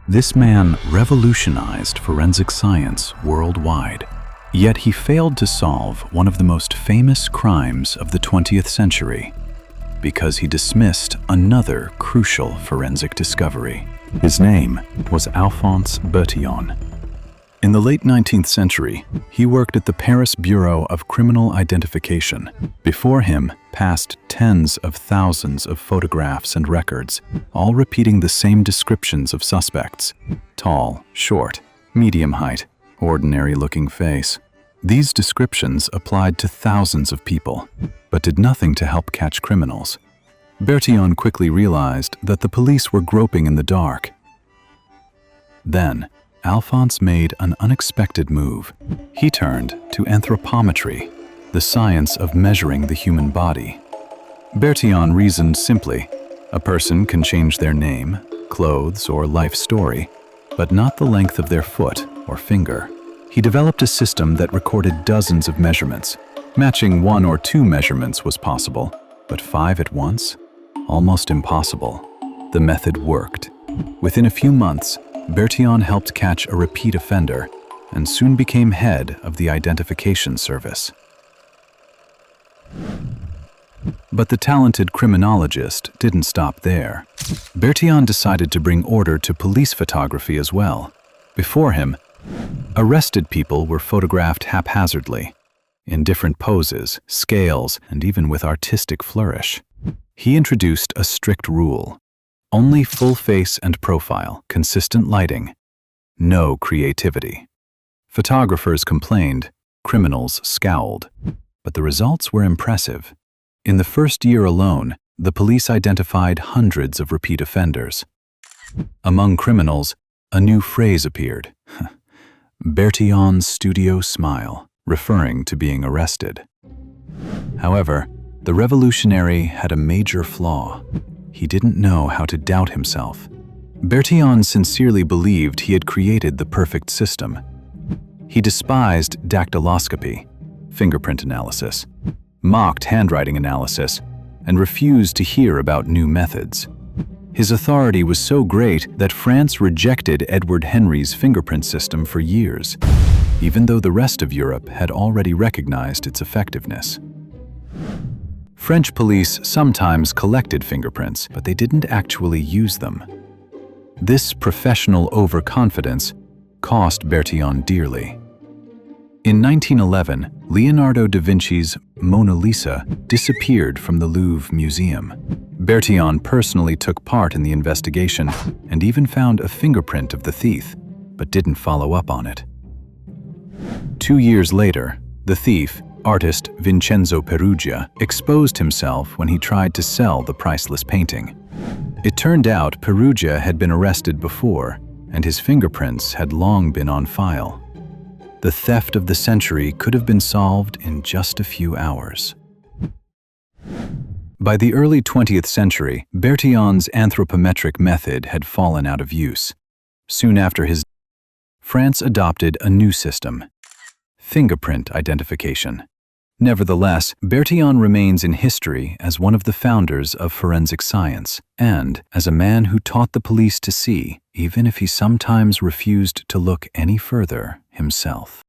This man revolutionized forensic science worldwide. Yet he failed to solve one of the most famous crimes of the 20th century because he dismissed another crucial forensic discovery. His name was Alphonse Bertillon. In the late 19th century, he worked at the Paris Bureau of Criminal Identification. Before him passed tens of thousands of photographs and records, all repeating the same descriptions of suspects: tall, short, medium height, ordinary-looking face. These descriptions applied to thousands of people, but did nothing to help catch criminals. Bertillon quickly realized that the police were groping in the dark. Then, Alphonse made an unexpected move. He turned to anthropometry, the science of measuring the human body. Bertillon reasoned simply: a person can change their name, clothes, or life story, but not the length of their foot or finger. He developed a system that recorded dozens of measurements. Matching 1 or 2 measurements was possible, but 5 at once? Almost impossible. The method worked. Within a few months, Bertillon helped catch a repeat offender and soon became head of the identification service. But the talented criminologist didn't stop there. Bertillon decided to bring order to police photography as well. Before him, arrested people were photographed haphazardly, in different poses, scales, and even with artistic flourish. He introduced a strict rule: only full face and profile, consistent lighting, no creativity. Photographers complained, criminals scowled, but the results were impressive. In the first year alone, the police identified hundreds of repeat offenders. Among criminals, a new phrase appeared: Bertillon's studio smile, referring to being arrested. However, the revolutionary had a major flaw. He didn't know how to doubt himself. Bertillon sincerely believed he had created the perfect system. He despised dactyloscopy, fingerprint analysis, mocked handwriting analysis, and refused to hear about new methods. His authority was so great that France rejected Edward Henry's fingerprint system for years, even though the rest of Europe had already recognized its effectiveness. French police sometimes collected fingerprints, but they didn't actually use them. This professional overconfidence cost Bertillon dearly. In 1911, Leonardo da Vinci's Mona Lisa disappeared from the Louvre Museum. Bertillon personally took part in the investigation and even found a fingerprint of the thief, but didn't follow up on it. 2 years later, the thief, artist Vincenzo Peruggia, exposed himself when he tried to sell the priceless painting. It turned out Peruggia had been arrested before, and his fingerprints had long been on file. The theft of the century could have been solved in just a few hours. By the early 20th century, Bertillon's anthropometric method had fallen out of use. Soon after his death, France adopted a new system: fingerprint identification. Nevertheless, Bertillon remains in history as one of the founders of forensic science, and as a man who taught the police to see, even if he sometimes refused to look any further himself.